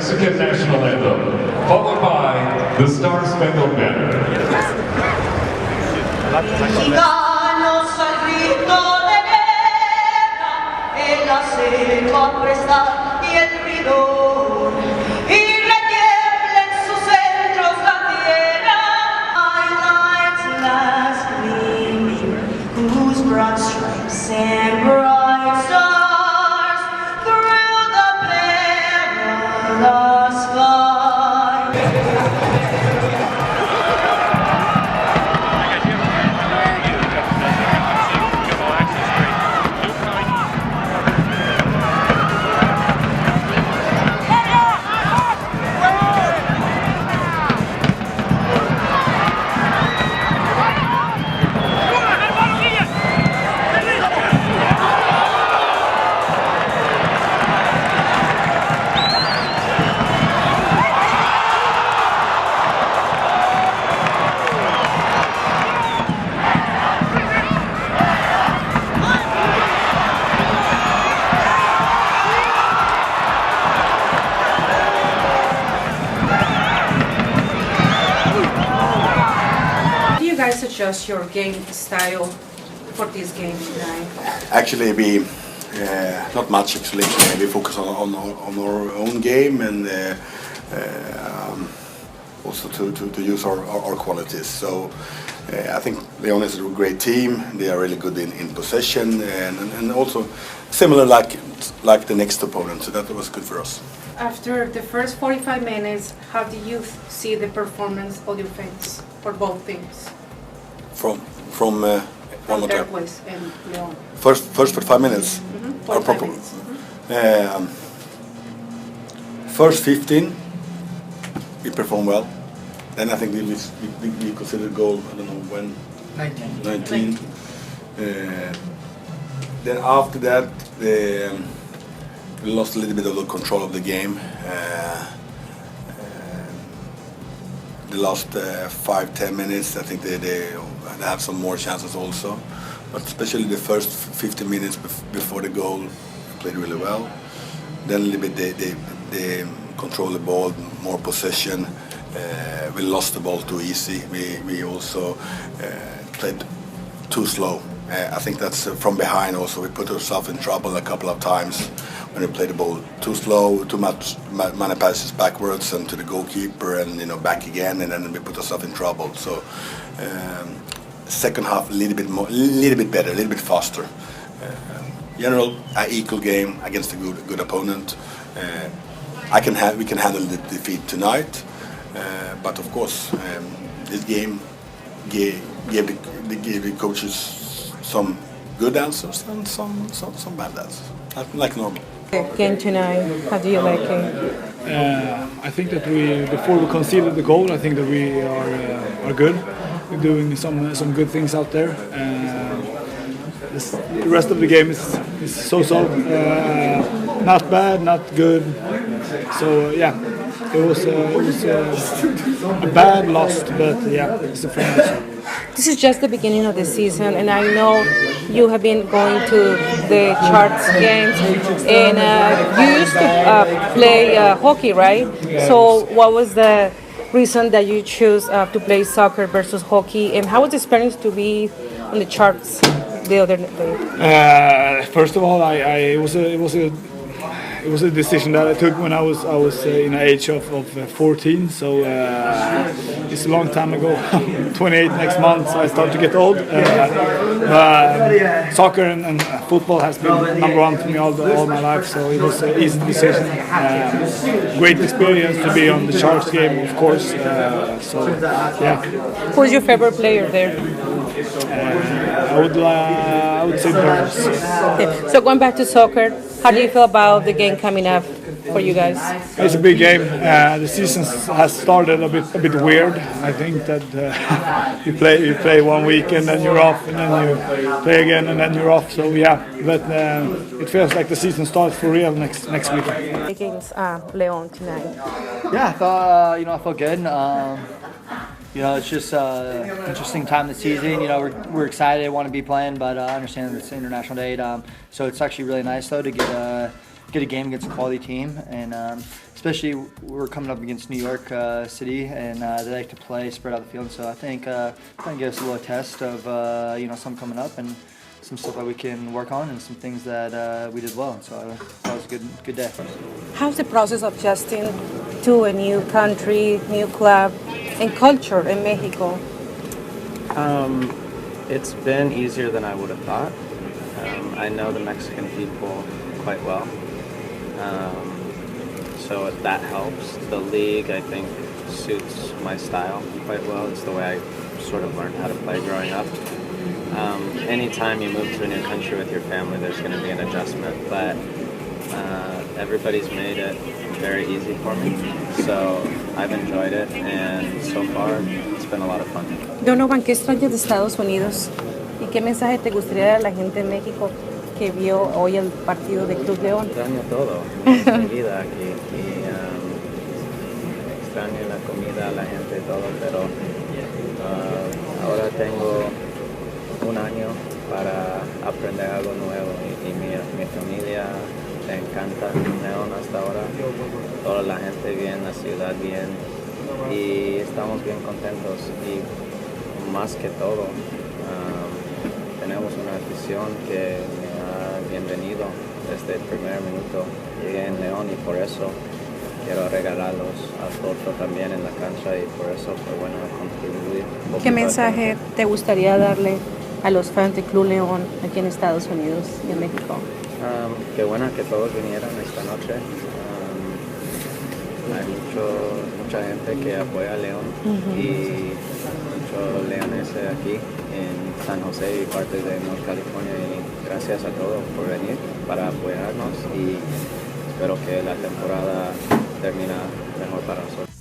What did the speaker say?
Mexican national anthem, followed by the Star-Spangled Banner. Mexicanos al grito de guerra, el acero aprestar y el ruido, y retiembla en sus centros la tierra. Highlights last gleaming, whose broad stripes and bright stars through the perilous sky. Adjust your game style for this game tonight? Actually, we not much. Actually, we focus on our own game and also to use our qualities. So I think Leon is a great team. They are really good in possession and also similar like the next opponent. So that was good for us. After the first 45 minutes, how do you see the performance of the offense for both teams? From one more time. Airways and Leon. First 45 minutes. Mm-hmm. 45 minutes. First 15, we performed well. Then I think we considered goal. I don't know when. 19. Then after that, we lost a little bit of the control of the game. The last 5-10 minutes, I think they have some more chances also, but especially the first 15 minutes before the goal, they played really well. Then a little bit they control the ball, more possession. We lost the ball too easy. We also played too slow. I think that's from behind also. We put ourselves in trouble a couple of times when we played the ball too slow, too many passes backwards and to the goalkeeper and back again, and then we put ourselves in trouble. So second half a little bit better, a little bit faster. General, an equal game against a good opponent. We can handle the defeat tonight, but of course this game gave the coaches some good answers and some bad answers, like normal. Game tonight, how do you like it? I think that before we conceded the goal, I think that we are good. We're doing some good things out there. The rest of the game is so-so, not bad, not good. So yeah, it was a bad loss, but yeah, it's a friend. This is just the beginning of the season, and I know you have been going to the Charts games, and you used to play hockey, right? Yeah. So what was the reason that you chose to play soccer versus hockey, and how was the experience to be on the Charts the other day? First of all, it was a decision that I took when I was in the age of 14. So it's a long time ago. 28 next month, so I start to get old. Soccer and football has been number one to me all my life. So it was an easy decision. Great experience to be on the Sharks game, of course. So yeah. Who's your favorite player there? I would say Burns. Okay. So going back to soccer, how do you feel about the game coming up for you guys? It's a big game. The season has started a bit weird. I think that you play 1 week and then you're off, and then you play again and then you're off. So yeah, but it feels like the season starts for real next weekend. Against Leon tonight. Yeah, I felt good. It's just interesting time of the season. We're excited, want to be playing, but I understand it's International Day. So it's actually really nice though to get a game against a quality team, and especially we're coming up against New York City, and they like to play spread out the field. So I think kind of give us a little test of some coming up and some stuff that we can work on and some things that we did well. So that was a good day. How's the process of adjusting to a new country, new club, and culture in Mexico? It's been easier than I would have thought. I know the Mexican people quite well, so that helps. The league, I think, suits my style quite well. It's the way I sort of learned how to play growing up. Anytime you move to a new country with your family, there's going to be an adjustment, but everybody's made it very easy for me, so I've enjoyed it, and so far it's been a lot of fun. Donovan, ¿qué extrañas de Estados Unidos? ¿Y qué mensaje te gustaría dar a la gente en México que vio hoy el partido de Club León? Extraño todo, es mi vida aquí, y extraño la comida, la gente, todo, pero ahora tengo un año para aprender algo nuevo, y mi familia le encanta León hasta ahora, toda la gente bien, la ciudad bien, y estamos bien contentos, y más que todo tenemos una afición que me ha bienvenido desde el primer minuto. Llegué en León y por eso quiero regalarlos a todos también en la cancha, y por eso fue bueno contribuir. ¿Qué mensaje te gustaría darle a los fans de Club León aquí en Estados Unidos y en México? Qué bueno que todos vinieran esta noche. Hay mucha gente que apoya a León, y muchos leoneses aquí en San José y parte de North California, y gracias a todos por venir para apoyarnos, y espero que la temporada termine mejor para nosotros.